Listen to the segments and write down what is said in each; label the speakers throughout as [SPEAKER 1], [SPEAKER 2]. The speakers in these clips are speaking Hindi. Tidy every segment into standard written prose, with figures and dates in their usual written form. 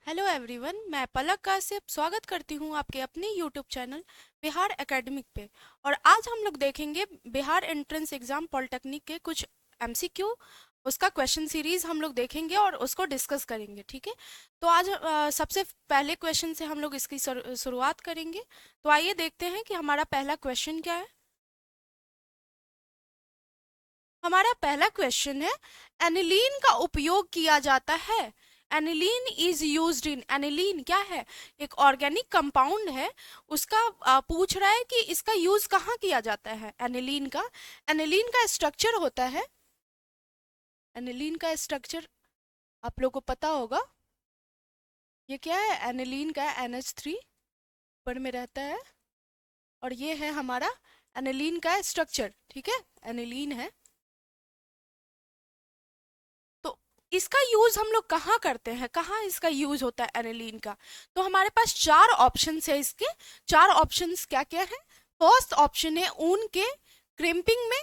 [SPEAKER 1] हेलो एवरीवन, मैं पलक कासिफ स्वागत करती हूँ आपके अपने यूट्यूब चैनल बिहार एकेडमिक पे। और आज हम लोग देखेंगे बिहार एंट्रेंस एग्जाम पॉलिटेक्निक के कुछ एमसीक्यू, उसका क्वेश्चन सीरीज हम लोग देखेंगे और उसको डिस्कस करेंगे। ठीक है, तो आज सबसे पहले क्वेश्चन से हम लोग इसकी शुरुआत करेंगे। तो आइए देखते हैं कि हमारा पहला क्वेश्चन क्या है। हमारा पहला क्वेश्चन है, एनिलीन का उपयोग किया जाता है। Aniline is used in, aniline क्या है? एक ऑर्गेनिक कंपाउंड है। उसका पूछ रहा है कि इसका यूज कहाँ किया जाता है एनिलीन का। एनिलीन का स्ट्रक्चर होता है, एनिलीन का स्ट्रक्चर आप लोगों को पता होगा। ये क्या है? एनिलीन का NH3 ऊपर में रहता है और ये है हमारा एनिलीन का स्ट्रक्चर। ठीक है, एनिलीन है। तो इसका यूज हम लोग कहाँ करते हैं, कहाँ इसका यूज होता है एनिलीन का? तो हमारे पास चार ऑप्शंस है इसके। चार ऑप्शंस क्या क्या है? फर्स्ट ऑप्शन है ऊन के क्रिम्पिंग में।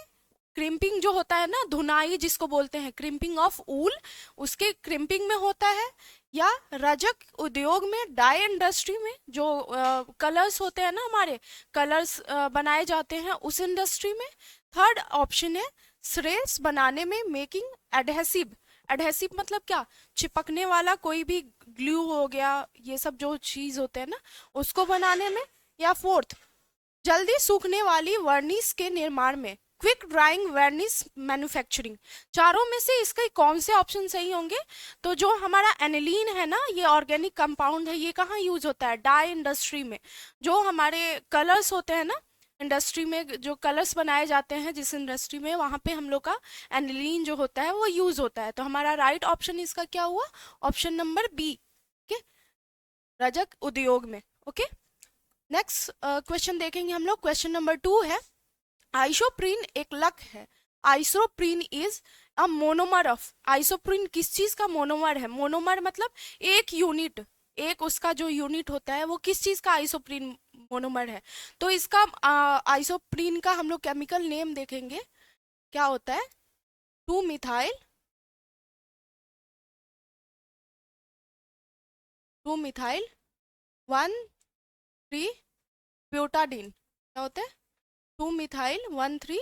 [SPEAKER 1] क्रिम्पिंग जो होता है ना, धुनाई जिसको बोलते हैं, क्रिम्पिंग ऑफ ऊल, उसके क्रिम्पिंग में होता है। या रजक उद्योग में, डाई इंडस्ट्री में, जो कलर्स होते हैं ना, हमारे कलर्स बनाए जाते हैं उस इंडस्ट्री में। थर्ड ऑप्शन है श्रेष्ठ बनाने में, मेकिंग एडहेसिव। एडहेसिव मतलब क्या? चिपकने वाला कोई भी ग्लू हो गया, ये सब जो चीज होते हैं ना, उसको बनाने में। या फोर्थ, जल्दी सूखने वाली वर्निस के निर्माण में, क्विक ड्राइंग वर्निस मैन्युफैक्चरिंग। चारों में से इसके कौन से ऑप्शन सही होंगे? तो जो हमारा एनिलीन है ना, ये ऑर्गेनिक कंपाउंड है, ये कहाँ यूज होता है? डाई इंडस्ट्री में। जो हमारे कलर्स होते हैं ना, इंडस्ट्री में जो कलर्स बनाए जाते हैं जिस इंडस्ट्री में, वहां पे हम लोग का एनिलीन जो होता है वो यूज होता है। तो हमारा राइट ऑप्शन इसका क्या हुआ? Option number B. ओके, रजक उद्योग में। ओके, नेक्स्ट क्वेश्चन देखेंगे हम लोग। क्वेश्चन नंबर 2 है, आइसोप्रीन एक लक है। Isoprene is a monomer of, isoprene किस चीज का मोनोमर है? मोनोमर मतलब एक यूनिट, एक उसका जो यूनिट होता है वो किस चीज का आइसोप्रीन मोनोमर है। तो इसका आइसोप्रीन का हम लोग केमिकल नेम देखेंगे, क्या होता है? 2 मिथाइल, 2 मिथाइल 1 3 ब्यूटाडीन। क्या होता है? 2 मिथाइल 1 3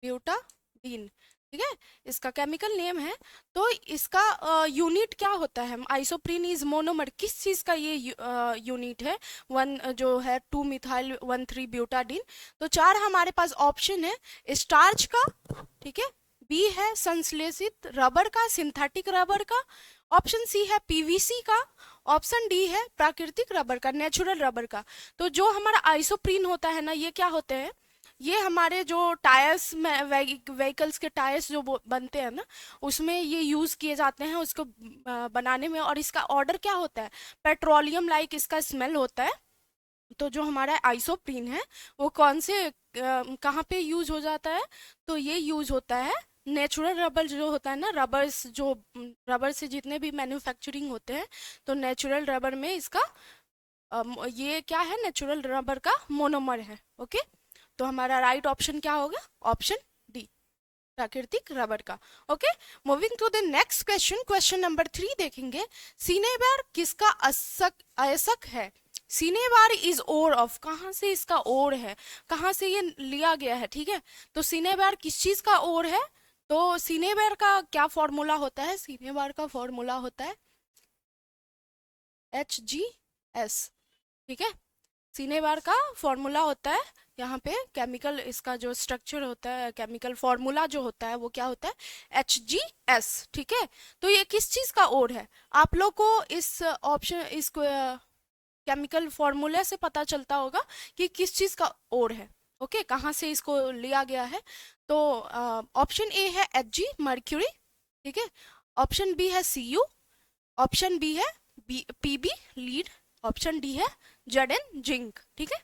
[SPEAKER 1] ब्यूटाडीन। ठीक है, इसका केमिकल नेम है। तो इसका यूनिट क्या होता है? आइसोप्रीन इज मोनोमर, किस चीज का ये यूनिट है? वन जो है 2 मिथाइल 1 3 ब्यूटाडीन। तो चार हमारे पास ऑप्शन है, स्टार्च का, ठीक है, बी है संश्लेषित रबर का, सिंथेटिक रबर का, ऑप्शन सी है पीवीसी का, ऑप्शन डी है प्राकृतिक रबर का, नेचुरल रबर का। तो जो हमारा आइसोप्रीन होता है ना, ये क्या होते हैं? ये हमारे जो टायर्स में, व्हीकल्स के टायर्स जो बनते हैं ना, उसमें ये यूज किए जाते हैं उसको बनाने में। और इसका ऑर्डर क्या होता है? पेट्रोलियम लाइक इसका स्मेल होता है। तो जो हमारा आइसोप्रीन है वो कौन से कहाँ पे यूज हो जाता है? तो ये यूज होता है नेचुरल रबर जो होता है ना, रबर्स जो रबर से जितने भी मैन्युफैक्चरिंग होते हैं, तो नेचुरल रबर में इसका ये क्या है? नेचुरल रबर का मोनोमर है। ओके, तो हमारा राइट ऑप्शन क्या होगा? ऑप्शन डी, प्राकृतिक रबर का। Okay, moving to the next question. Question number 3 देखेंगे, सिनेबार किसका अयस्क है? सिनेबार इज ओर ऑफ, कहाँ से इसका ओर है, कहाँ से ये लिया गया है? ठीक है, तो सिनेबार किस चीज का ओर है? तो सिनेबार का क्या फॉर्मूला होता है? सिनेबार का फॉर्मूला होता है HgS। ठीक है, सिनेबार का फॉर्मूला होता है, यहाँ पे केमिकल इसका जो स्ट्रक्चर होता है, केमिकल फॉर्मूला जो होता है वो क्या होता है? HgS। ठीक है, तो ये किस चीज का ओर है? आप लोग को इस ऑप्शन, इस केमिकल फॉर्मूले से पता चलता होगा कि किस चीज का ओर है। ओके, कहाँ से इसको लिया गया है? तो ऑप्शन ए है Hg, मर्क्यूरी। ठीक है, ऑप्शन बी है Cu, ऑप्शन बी है Pb, लीड, ऑप्शन डी है Zn, जिंक। ठीक है,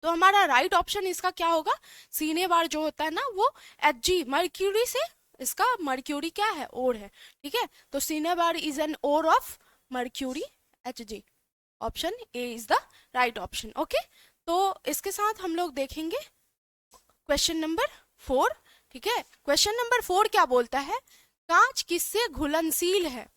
[SPEAKER 1] तो हमारा राइट ऑप्शन इसका क्या होगा? सीने बार जो होता है ना, वो Hg, मर्क्यूरी से, इसका मर्क्यूरी क्या है? ओर है। ठीक है, तो cinnabar is an ore of mercury, Hg। Option A is the right option. Okay, तो इसके साथ हम लोग देखेंगे क्वेश्चन नंबर 4। ठीक है, क्वेश्चन नंबर 4 क्या बोलता है? कांच किससे घुलनशील है?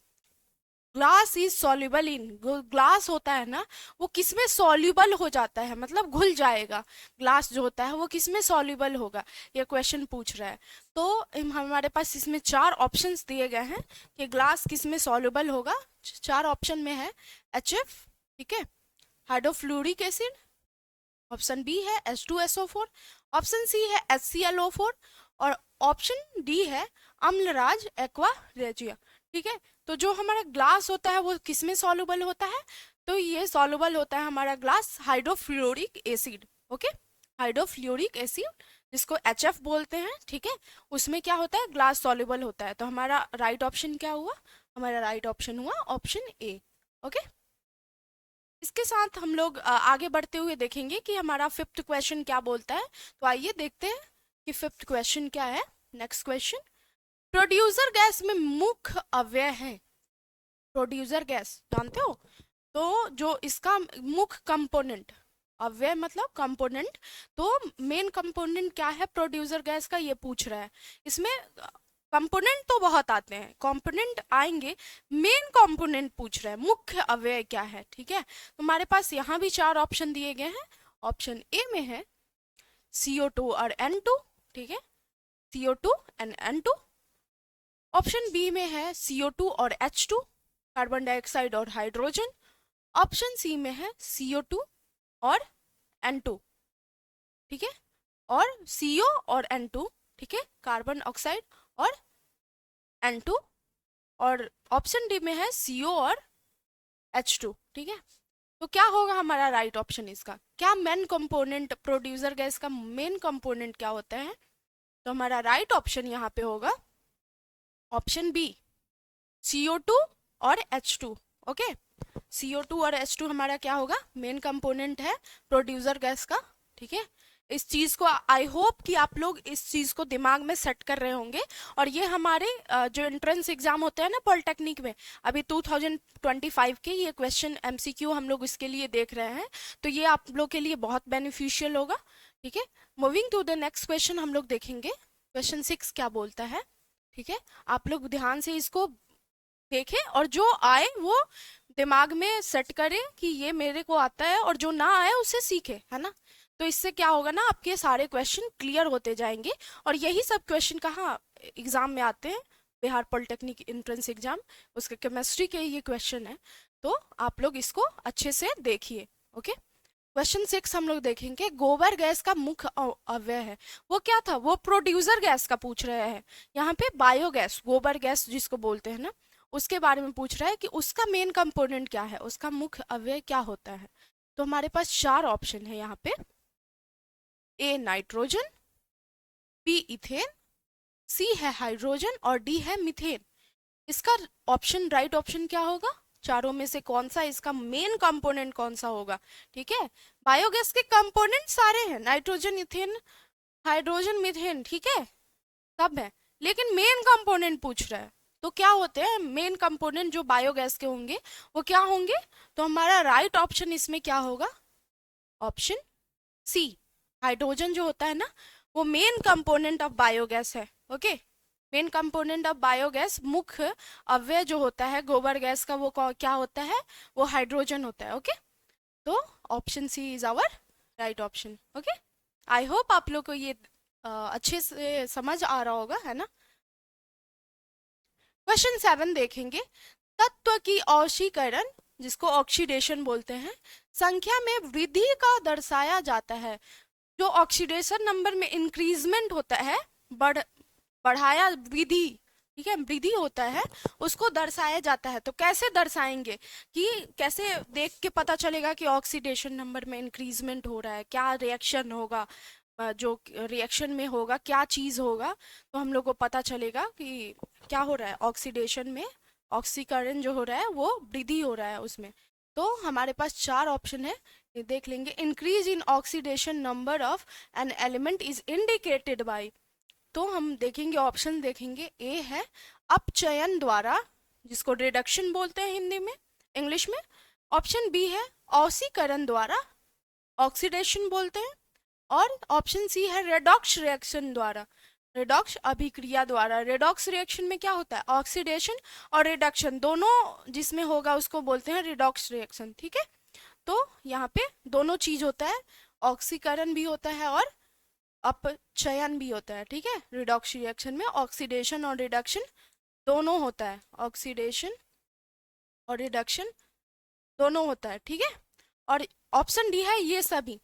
[SPEAKER 1] Glass is soluble in, glass होता है ना वो किसमें सॉल्युबल हो जाता है, मतलब घुल जाएगा। ग्लास जो होता है वो किसमें सॉल्युबल होगा, ये क्वेश्चन पूछ रहा है। तो हमारे पास इसमें चार ऑप्शंस दिए गए हैं कि ग्लास किसमें सॉल्युबल होगा। चार ऑप्शन में है HF, ठीक है, हाइड्रोफ्लोरिक एसिड, ऑप्शन बी है H2SO4, ऑप्शन सी है HClO4 और ऑप्शन डी है अम्लराज एक्वा रेजिया। ठीक है, तो जो हमारा ग्लास होता है वो किसमें सॉल्युबल होता है, तो ये सॉल्युबल होता है हमारा glass hydrofluoric acid. Okay, hydrofluoric acid जिसको HF बोलते हैं, ठीक है, उसमें क्या होता है, ग्लास सॉल्युबल होता है। तो हमारा राइट ऑप्शन क्या हुआ, हमारा राइट ऑप्शन हुआ ऑप्शन ए। ओके, इसके साथ हम लोग आगे बढ़ते हुए देखेंगे कि हमारा फिफ्थ क्वेश्चन क्या बोलता है। तो आइए देखते हैं कि फिफ्थ क्वेश्चन क्या है। नेक्स्ट क्वेश्चन, प्रोड्यूसर गैस में मुख्य अव्यय है। प्रोड्यूसर गैस जानते हो, तो जो इसका मुख्य कंपोनेंट, अव्यय मतलब कंपोनेंट, तो मेन कंपोनेंट क्या है प्रोड्यूसर गैस का, ये पूछ रहा है। इसमें कंपोनेंट तो बहुत आते हैं, कंपोनेंट आएंगे, मेन कंपोनेंट पूछ रहा है, मुख्य अव्यय क्या है। ठीक है, तो हमारे पास यहाँ भी चार ऑप्शन दिए गए हैं। ऑप्शन ए में है CO2 और N2, ठीक है, CO2 and N2। Option B में है CO2 और H2, कार्बन डाइऑक्साइड और हाइड्रोजन। ऑप्शन सी में है CO2 और N2, ठीक है, और CO और N2, ठीक है, कार्बन ऑक्साइड और N2। और ऑप्शन डी में है CO और H2, ठीक है। तो क्या होगा हमारा राइट ऑप्शन इसका, क्या मेन कंपोनेंट, प्रोड्यूसर गैस का मेन कंपोनेंट क्या होता है, तो हमारा राइट ऑप्शन यहाँ पे होगा ऑप्शन बी, CO2 और H2। ओके, CO2 और H2 हमारा क्या होगा, मेन कंपोनेंट है प्रोड्यूसर गैस का। ठीक है, इस चीज को आई होप कि आप लोग इस चीज को दिमाग में सेट कर रहे होंगे। और ये हमारे जो एंट्रेंस एग्जाम होते हैं ना पॉलिटेक्निक में, अभी 2025 के ये क्वेश्चन MCQ हम लोग इसके लिए देख रहे हैं, तो ये आप लोग के लिए बहुत बेनिफिशियल होगा। ठीक है, moving to the next question हम लोग देखेंगे क्वेश्चन 6 क्या बोलता है। ठीक है, आप लोग ध्यान से इसको देखें और जो आए वो दिमाग में सेट करें कि ये मेरे को आता है, और जो ना आए उसे सीखे, है ना। तो इससे क्या होगा ना, आपके सारे क्वेश्चन क्लियर होते जाएंगे। और यही सब क्वेश्चन कहाँ एग्जाम में आते हैं, बिहार पॉलिटेक्निक एंट्रेंस एग्जाम, उसके केमिस्ट्री के ये क्वेश्चन है। तो आप लोग इसको अच्छे से देखिए। ओके, क्वेश्चन 6 हम लोग देखेंगे, गोबर गैस का मुख्य अव्यय है, वो क्या था, वो प्रोड्यूसर गैस का पूछ रहे हैं। यहाँ पे बायोगैस, गोबर गैस जिसको बोलते हैं ना, उसके बारे में पूछ रहा है कि उसका मेन कंपोनेंट क्या है, उसका मुख्य अव्यय क्या होता है। तो हमारे पास चार ऑप्शन है यहाँ पे, ए नाइट्रोजन, बी इथेन, सी है हाइड्रोजन और डी है मीथेन। इसका ऑप्शन, राइट ऑप्शन क्या होगा, चारों में से कौन सा इसका मेन कंपोनेंट कौन सा होगा। ठीक है, बायोगैस के कंपोनेंट सारे हैं, नाइट्रोजन, इथेन, हाइड्रोजन, मीथेन, ठीक है, सब है, लेकिन मेन कंपोनेंट पूछ रहा है। तो क्या होते हैं मेन कंपोनेंट जो बायोगैस के होंगे, वो क्या होंगे, तो हमारा राइट ऑप्शन इसमें क्या होगा, ऑप्शन सी, हाइड्रोजन जो होता है ना, वो मेन कंपोनेंट ऑफ बायोगैस है। Okay, main component of biogas, मुख्य अव्यय जो होता है गोबर गैस का, वो क्या होता है, वो हाइड्रोजन होता है। ओके, तो option C is our right option. Okay, I hope आप लोग को ये अच्छे से समझ आ रहा होगा, है ना। क्वेश्चन 7 देखेंगे, तत्व की औशीकरण जिसको ऑक्सीडेशन बोलते हैं, संख्या में वृद्धि का दर्शाया जाता है। जो ऑक्सीडेशन नंबर में इंक्रीजमेंट होता है, बढ़ाया वृद्धि, ठीक है, वृद्धि होता है, उसको दर्शाया जाता है। तो कैसे दर्शाएंगे, कि कैसे देख के पता चलेगा कि ऑक्सीडेशन नंबर में इंक्रीजमेंट हो रहा है, क्या रिएक्शन होगा, जो रिएक्शन में होगा क्या चीज होगा, तो हम लोग को पता चलेगा कि क्या हो रहा है ऑक्सीडेशन में, ऑक्सीकरण जो हो रहा है वो वृद्धि हो रहा है उसमें। तो हमारे पास चार ऑप्शन है, ये देख लेंगे। Increase in oxidation number of an element is indicated by, तो हम देखेंगे ऑप्शन देखेंगे, ए है अपचयन द्वारा, जिसको रिडक्शन बोलते हैं हिंदी में, इंग्लिश में। ऑप्शन बी है औसीकरण द्वारा, ऑक्सीडेशन बोलते हैं। और ऑप्शन सी है रेडॉक्स रिएक्शन द्वारा, रिडॉक्स अभिक्रिया द्वारा। रिडॉक्स रिएक्शन में क्या होता है, ऑक्सीडेशन और रिडक्शन दोनों जिसमें होगा उसको बोलते हैं रिडॉक्स रिएक्शन, ठीक है। तो यहाँ पे दोनों चीज होता है, ऑक्सीकरण भी होता है और अपचयन भी होता है, ठीक है। रिडॉक्स रिएक्शन में ऑक्सीडेशन और रिडक्शन दोनों होता है, ऑक्सीडेशन और रिडक्शन दोनों होता है, ठीक है। और ऑप्शन डी है ये सभी,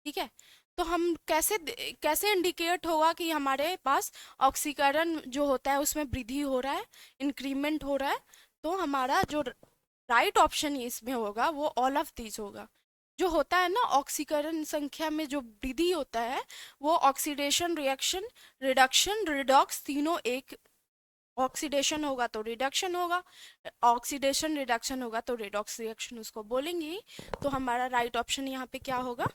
[SPEAKER 1] ठीक है। तो हम कैसे कैसे इंडिकेट होगा कि हमारे पास ऑक्सीकरण जो होता है उसमें वृद्धि हो रहा है, इंक्रीमेंट हो रहा है। तो हमारा जो राइट ऑप्शन इसमें होगा वो ऑल ऑफ दीज होगा। जो होता है ना ऑक्सीकरण संख्या में जो वृद्धि होता है वो ऑक्सीडेशन रिएक्शन, रिडक्शन, रिडॉक्स तीनों एक, ऑक्सीडेशन होगा तो रिडक्शन होगा, ऑक्सीडेशन रिडक्शन होगा तो रिडॉक्स रिएक्शन उसको बोलेंगे ही। तो हमारा राइट ऑप्शन यहाँ पे क्या होगा,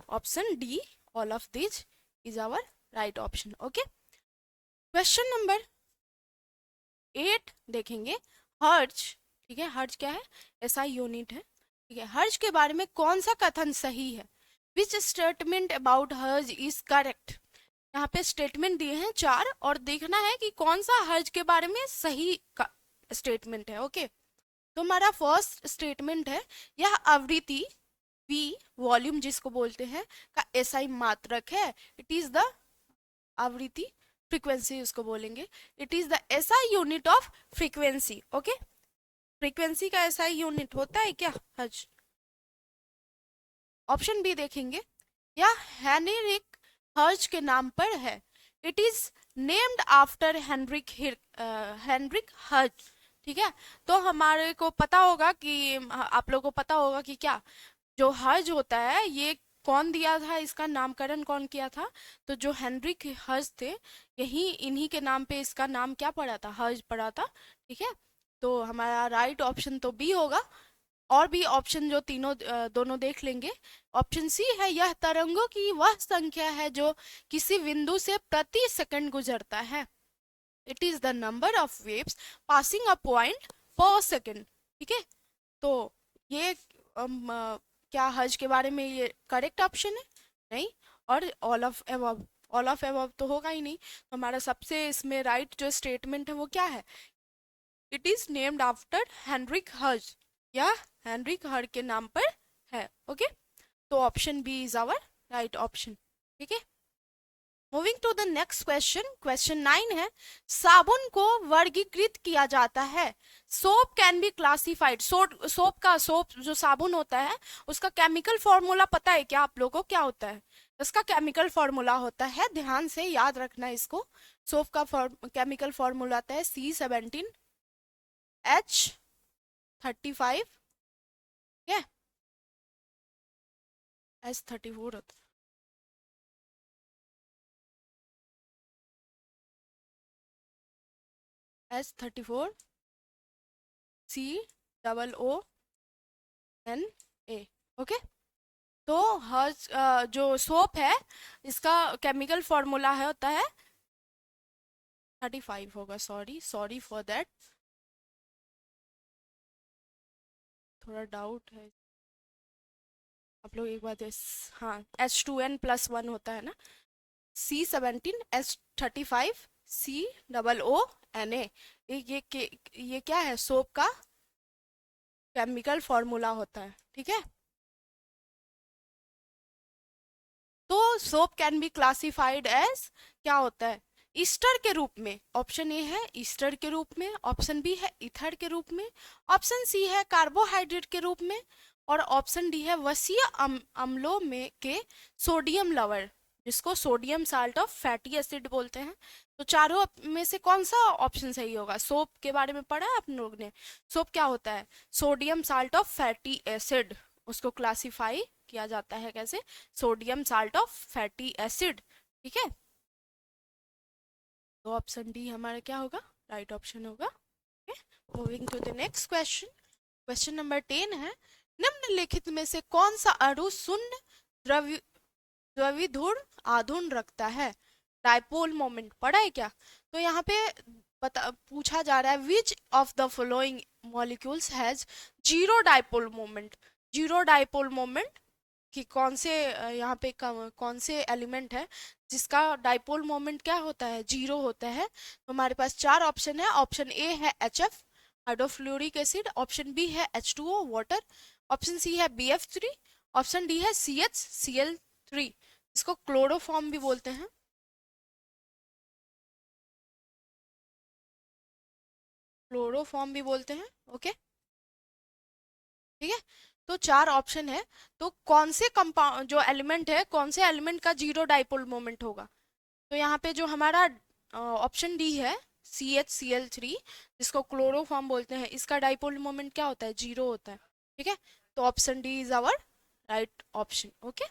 [SPEAKER 1] option D, all of this is our right option. Okay, question number 8 देखेंगे, हर्ज, ठीक है। हर्ज क्या है, एसआई यूनिट है, ठीक है। हर्ज के बारे में कौन सा कथन सही है, विच स्टेटमेंट अबाउट हर्ज इज करेक्ट। यहाँ पे स्टेटमेंट दिए हैं 4 और देखना है कि कौन सा हर्ज के बारे में सही स्टेटमेंट है। ओके, तो हमारा फर्स्ट स्टेटमेंट है, यह आवृत्ति वी वॉल्यूम जिसको बोलते हैं का एसआई मात्रक है। इट इज द आवृत्ति, फ्रीक्वेंसी उसको बोलेंगे, it is the SI unit of frequency. Okay, frequency का एसआई यूनिट होता है क्या हर्ज। ऑप्शन बी देखेंगे, यह हेनरिक हर्ज के नाम पर है। It is named after Heinrich Hertz, ठीक है। तो हमारे को पता होगा कि आप लोगों को पता होगा कि क्या जो हर्ज होता है ये कौन दिया था, इसका नामकरण कौन किया था, तो जो हेनरिक हर्ज थे, यही इन्हीं के नाम पे इसका नाम क्या पड़ा था, हर्ज पड़ा था, ठीक है। तो हमारा राइट ऑप्शन तो बी होगा। और भी ऑप्शन जो तीनों दोनों देख लेंगे। ऑप्शन सी है, यह तरंगों की वह संख्या है जो किसी बिंदु से प्रति सेकंड गुजरता है। It is the number of waves passing a point पर सेकंड, ठीक है। तो ये क्या हज के बारे में ये करेक्ट ऑप्शन है, नहीं। और all of above, all of above तो होगा ही नहीं। तो हमारा सबसे इसमें राइट जो स्टेटमेंट है वो क्या है, it is named after Heinrich हज, या हेनरिक हर के नाम पर है। ओके, तो option B is our right option, ठीक है। Moving to the next question, question 9 है, साबुन को वर्गीकृत किया जाता है। Soap can be classified, soap जो साबुन होता है उसका केमिकल फॉर्मूला पता है क्या आप लोगों को, क्या होता है इसका केमिकल फॉर्मूला होता है, ध्यान से याद रखना इसको। सोप का केमिकल फॉर्मूला आता है C17H35, ठीक है, H34 होता है। H34 COONA, okay. तो हर जो सोप है इसका केमिकल फॉर्मूला है होता है 35 होगा, सॉरी फॉर दैट, थोड़ा डाउट है आप लोग एक बात। हाँ, H2N+1 होता है ना, C17H35COONA, ये क्या है, सोप का केमिकल फॉर्मूला होता है, ठीक है। तो soap can be classified as क्या होता है, ईस्टर के रूप में। ऑप्शन ए है ईस्टर के रूप में, ऑप्शन बी है ईथर के रूप में, ऑप्शन सी है कार्बोहाइड्रेट के रूप में, और ऑप्शन डी है वसीय अम्लों में के सोडियम लवर, जिसको sodium salt of fatty acid बोलते हैं। तो चारों में से कौन सा ऑप्शन सही होगा। सोप के बारे में पढ़ा है आप लोग ने, सोप क्या होता है, sodium salt of fatty acid, उसको क्लासिफाई किया जाता है कैसे, sodium salt of fatty acid, ठीक है। तो ऑप्शन डी हमारा क्या होगा, राइट ऑप्शन होगा। Moving to the next question, question number 10 है, निम्नलिखित में से कौन सा अणु शून्य द्रविधुर आघूर्ण रखता है। डायपोल मोमेंट पढ़ा है क्या। तो यहाँ पे पूछा जा रहा है, which of the following molecules has zero dipole moment. Zero dipole moment कि कौन से यहाँ पे कौन से एलिमेंट है जिसका डाइपोल मोमेंट क्या होता है, जीरो होता है। तो हमारे पास चार ऑप्शन है। ऑप्शन ए है HF hydrofluoric acid, option B है H2O वाटर, ऑप्शन सी है BF3, ऑप्शन डी है CHCl3। इसको क्लोरोफॉर्म भी बोलते हैं। क्लोरोफॉर्म भी बोलते हैं। ओके, ठीक है। तो चार ऑप्शन है। तो कौन से कंपाउंड जो एलिमेंट है, कौन से एलिमेंट का जीरो डाइपोल मोमेंट होगा? तो यहाँ पे जो हमारा ऑप्शन डी है CHCl3, जिसको क्लोरोफॉर्म बोलते हैं, इसका डाइपोल मोमेंट क्या होता है? जीरो होता है। ठीक है, तो option D is our right option. Okay,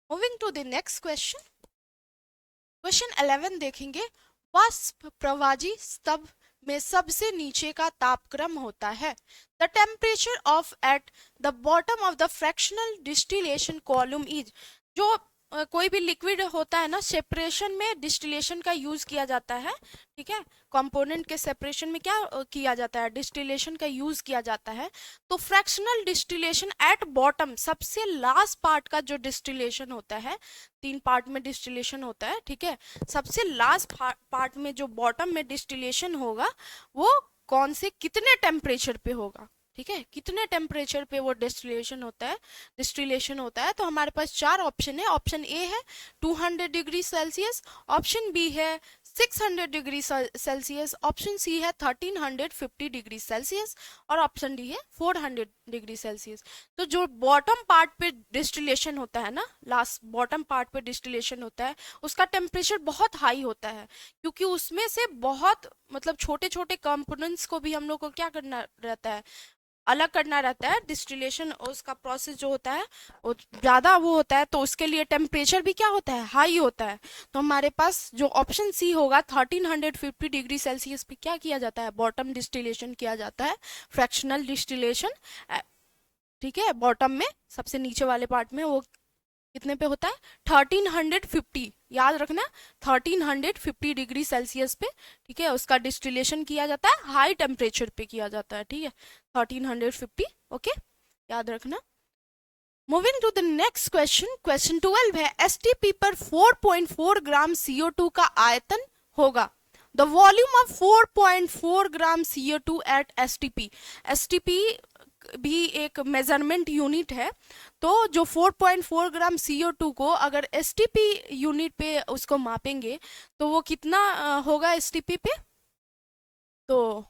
[SPEAKER 1] moving to the next question. Question 11 देखेंगे। वाष्प प्रवाजी स्तंभ में सबसे नीचे का तापक्रम होता है। The temperature of at the bottom of the fractional distillation column is. जो कोई भी लिक्विड होता है ना, सेपरेशन में डिस्टिलेशन का यूज किया जाता है। ठीक है, कंपोनेंट के सेपरेशन में क्या किया जाता है? डिस्टिलेशन का यूज किया जाता है। तो फ्रैक्शनल डिस्टिलेशन एट बॉटम, सबसे लास्ट पार्ट का जो डिस्टिलेशन होता है, तीन पार्ट में डिस्टिलेशन होता है। ठीक है, सबसे लास्ट पार्ट में जो बॉटम में डिस्टिलेशन होगा वो कौन से कितने टेम्परेचर पे होगा? ठीक है, कितने टेम्परेचर पे वो डिस्टिलेशन होता है। तो हमारे पास चार ऑप्शन है। ऑप्शन ए है 200 डिग्री सेल्सियस, ऑप्शन बी है 600 डिग्री सेल्सियस, ऑप्शन सी है 1350 डिग्री सेल्सियस, और ऑप्शन डी है 400 डिग्री सेल्सियस। तो जो बॉटम पार्ट पे डिस्टिलेशन होता है ना, लास्ट बॉटम पार्ट पे डिस्टिलेशन होता है, उसका टेम्परेचर बहुत हाई होता है, क्योंकि उसमें से बहुत मतलब छोटे छोटे कंपोनेंट्स को भी हम लोग को क्या करना रहता है? अलग करना रहता है। डिस्टिलेशन उसका प्रोसेस जो होता है वो ज़्यादा वो होता है, तो उसके लिए टेम्परेचर भी क्या होता है? हाई होता है। तो हमारे पास जो ऑप्शन सी होगा 1350 डिग्री सेल्सियस पे क्या किया जाता है? बॉटम डिस्टिलेशन किया जाता है, फ्रैक्शनल डिस्टिलेशन। ठीक है, बॉटम में सबसे नीचे वाले पार्ट में वो कितने पे होता है? 1350, याद रखना, 1350 डिग्री सेल्सियस पे। ठीक है, उसका डिस्टिलेशन किया जाता है, हाई टेम्परेचर पे किया जाता है। ठीक है, 1350। ओके, याद रखना। Moving to the next question. Question 12 है। एसटीपी पर 4.4 ग्राम CO2 का आयतन होगा। The volume of 4.4 gram CO2 at STP. STP भी एक मेजरमेंट यूनिट है। तो जो 4.4 ग्राम CO2 को अगर STP यूनिट पे उसको मापेंगे तो वो कितना होगा STP पे? तो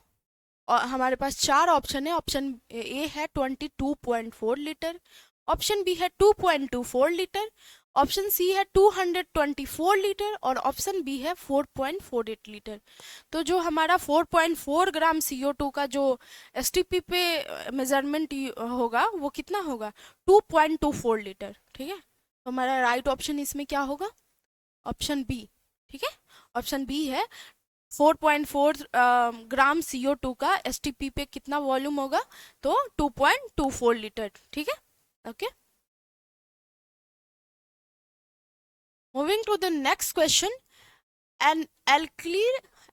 [SPEAKER 1] हमारे पास चार ऑप्शन है। ऑप्शन ए है 22.4 लीटर, ऑप्शन बी है 2.24 लीटर, ऑप्शन सी है 224 लीटर, और ऑप्शन बी है 4.48 लीटर। तो जो हमारा 4.4 ग्राम CO2 का जो STP पे मेजरमेंट होगा वो कितना होगा? 2.24 लीटर। ठीक है, तो हमारा राइट ऑप्शन इसमें क्या होगा? Option B. ठीक है, ऑप्शन बी है 4.4 ग्राम CO2 का STP पे कितना वॉल्यूम होगा? तो 2.24 लीटर। ठीक है, okay. Moving to the next question. An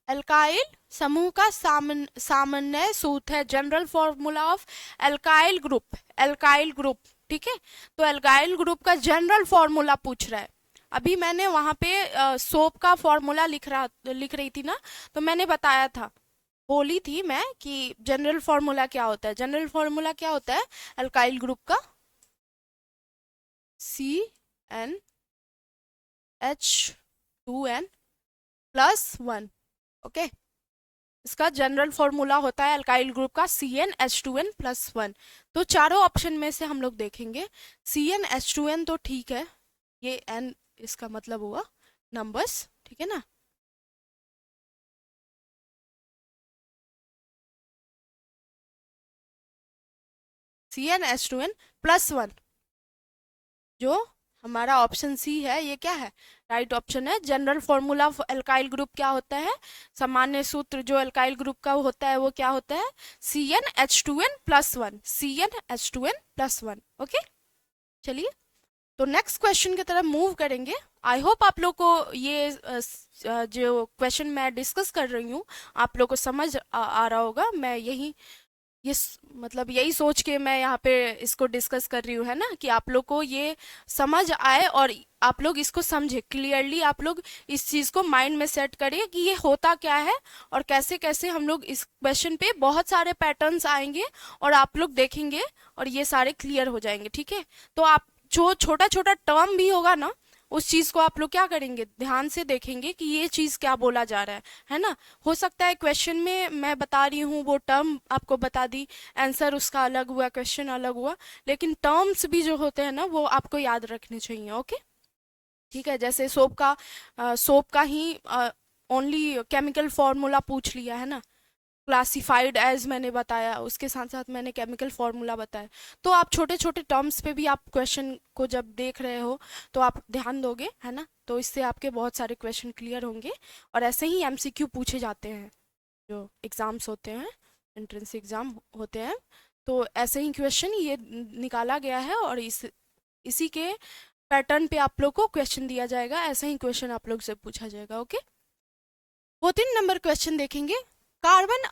[SPEAKER 1] alkyl समूह का सामान्य सूत्र है, general formula of alkyl group. Alkyl group, ठीक है, तो एल्काइल ग्रुप का जनरल फॉर्मूला पूछ रहा है। अभी मैंने वहां पे सोप का फॉर्मूला लिख रही थी ना, तो मैंने बताया था, बोली थी मैं कि जनरल फॉर्मूला क्या होता है। जनरल फॉर्मूला क्या होता है अल्काइल ग्रुप का? CnH2n+1। ओके, इसका जनरल फॉर्मूला होता है अल्काइल ग्रुप का CnH2n+1। तो चारों ऑप्शन में से हम लोग देखेंगे CnH2n तो ठीक है, ये n इसका मतलब हुआ नंबर्स। ठीक है ना, CnH2n+1 जो हमारा ऑप्शन सी है, ये क्या है? राइट ऑप्शन है। General formula of alkyl group क्या होता है? सामान्य सूत्र जो एल्काइल ग्रुप का होता है वो क्या होता है? CnH2n+1। CnH2n+1। ओके, चलिए तो नेक्स्ट क्वेश्चन की तरफ मूव करेंगे। आई होप आप लोग को ये जो क्वेश्चन मैं डिस्कस कर रही हूँ आप लोग को समझ आ रहा होगा। मैं यही मतलब यही सोच के मैं यहाँ पे इसको डिस्कस कर रही हूँ, है ना, कि आप लोग को ये समझ आए और आप लोग इसको समझे क्लियरली, आप लोग इस चीज़ को माइंड में सेट करिए कि ये होता क्या है और कैसे कैसे हम लोग इस क्वेश्चन पे बहुत सारे पैटर्न्स आएंगे और आप लोग देखेंगे और ये सारे क्लियर हो जाएंगे, ठीक है। तो आप जो छोटा छोटा टर्म भी होगा ना, उस चीज को आप लोग क्या करेंगे, ध्यान से देखेंगे कि ये चीज क्या बोला जा रहा है ना। हो सकता है क्वेश्चन में मैं बता रही हूँ वो टर्म आपको बता दी, आंसर उसका अलग हुआ, क्वेश्चन अलग हुआ, लेकिन टर्म्स भी जो होते हैं ना वो आपको याद रखने चाहिए, ओके। ठीक है, जैसे सोप का ही ओनली केमिकल फॉर्मूला पूछ लिया है ना, क्लासिफाइड एज मैंने बताया, उसके साथ साथ मैंने केमिकल फॉर्मूला बताया। तो आप छोटे छोटे टर्म्स पे भी आप क्वेश्चन को जब देख रहे हो तो आप ध्यान दोगे, है ना, तो इससे आपके बहुत सारे क्वेश्चन क्लियर होंगे। और ऐसे ही एमसीक्यू पूछे जाते हैं जो एग्जाम्स होते हैं, एंट्रेंस एग्जाम होते हैं, तो ऐसे ही क्वेश्चन ये निकाला गया है और इसी के पैटर्न पे आप लोग को क्वेश्चन दिया जाएगा, ऐसा ही क्वेश्चन आप लोग से पूछा जाएगा, ओके। 14 नंबर क्वेश्चन देखेंगे। कार्बन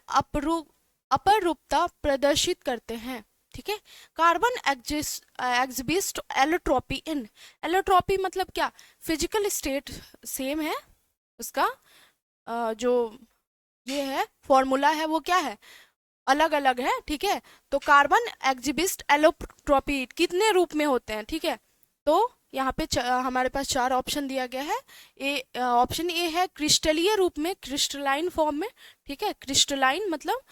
[SPEAKER 1] अपरूपता प्रदर्शित करते हैं, ठीक है। कार्बन एग्जिबिस्ट एलोट्रोपी इन, एलोट्रोपी मतलब क्या, फिजिकल स्टेट सेम है उसका, जो ये है फॉर्मूला है वो क्या है, अलग अलग है, ठीक है। तो कार्बन एग्जिबिस्ट एलोट्रोपी कितने रूप में होते हैं, ठीक है। तो यहाँ पे हमारे पास चार ऑप्शन दिया गया है। ऑप्शन ए है क्रिस्टलीय रूप में, क्रिस्टलाइन फॉर्म में, ठीक है। क्रिस्टलाइन मतलब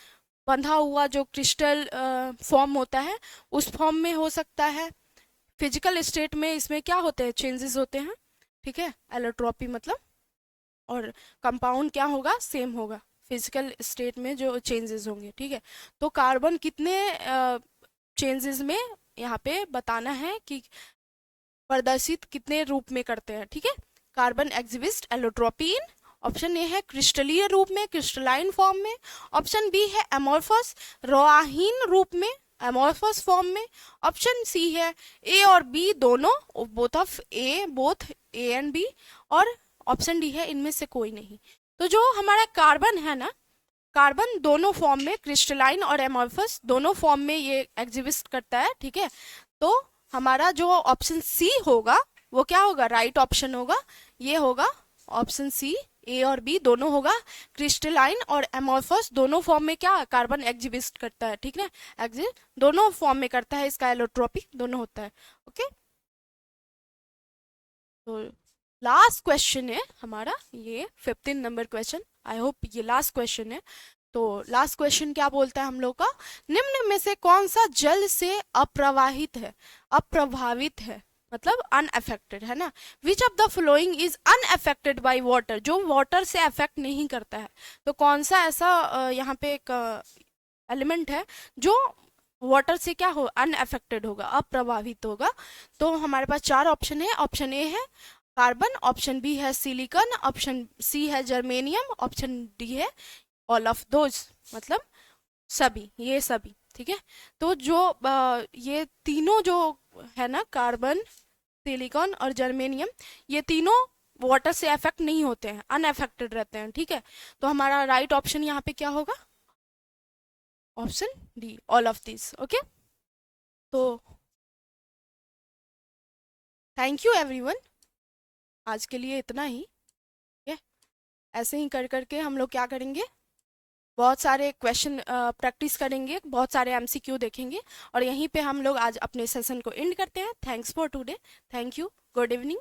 [SPEAKER 1] बंधा हुआ जो क्रिस्टल फॉर्म होता है उस फॉर्म में हो सकता है। फिजिकल स्टेट में इसमें क्या होते हैं, चेंजेस होते हैं, ठीक है, एलोट्रोपी मतलब। और कंपाउंड क्या होगा, सेम होगा, फिजिकल स्टेट में जो चेंजेस होंगे, ठीक है। तो कार्बन कितने चेंजेस में यहाँ पे बताना है कि प्रदर्शित कितने रूप में करते हैं, ठीक है। Carbon exhibits allotropy in, option A है क्रिस्टलीय रूप में, क्रिस्टलाइन फॉर्म में, ऑप्शन बी है एमोर्फस रोआहीन रूप में, एमोर्फस फॉर्म में, ऑप्शन सी है ए और बी दोनों, बोथ ए एंड बी, और ऑप्शन डी है इनमें से कोई नहीं। तो जो हमारा कार्बन है ना, कार्बन दोनों फॉर्म में, क्रिस्टलाइन और एमोर्फस दोनों फॉर्म में ये एग्जिबिस्ट करता है, ठीक है। तो हमारा जो ऑप्शन सी होगा वो क्या होगा, राइट ऑप्शन होगा, ये होगा ऑप्शन सी, ए और बी दोनों होगा, क्रिस्टलाइन और एमोर्फस दोनों फॉर्म में क्या कार्बन एग्जिबिस्ट करता है, ठीक है, एग्जिट दोनों फॉर्म में करता है, इसका एलोट्रोपी दोनों होता है, ओके। तो लास्ट क्वेश्चन है हमारा ये 15 नंबर क्वेश्चन, आई होप ये लास्ट क्वेश्चन है। तो लास्ट क्वेश्चन क्या बोलता है हम लोग का, निम्न में से कौन सा जल से अप्रवाहित है, अप्रभावित है, मतलब अनअफेक्टेड, है ना। Which of the following is unaffected by water, जो वाटर से अफेक्ट नहीं करता है। तो कौन सा ऐसा यहाँ पे एक एलिमेंट है जो वाटर से क्या हो, अनअफेक्टेड होगा, अप्रभावित होगा। तो हमारे पास चार ऑप्शन है, ऑप्शन ए है कार्बन, ऑप्शन बी है सिलिकॉन, ऑप्शन सी है जर्मेनियम, ऑप्शन डी है ऑल ऑफ दोज, मतलब सभी, ये सभी, ठीक है। तो जो ये तीनों जो है ना, कार्बन, सिलिकॉन और जर्मेनियम, ये तीनों वाटर से अफेक्ट नहीं होते हैं, अनअफेक्टेड रहते हैं, ठीक है। तो हमारा राइट ऑप्शन यहाँ पे क्या होगा, option D, all of this, okay. तो थैंक यू एवरीवन, आज के लिए इतना ही, ठीक है। ऐसे ही कर करके हम लोग क्या करेंगे, बहुत सारे क्वेश्चन प्रैक्टिस करेंगे, बहुत सारे एमसीक्यू देखेंगे, और यहीं पे हम लोग आज अपने सेशन को एंड करते हैं। Thanks for today, thank you, good evening.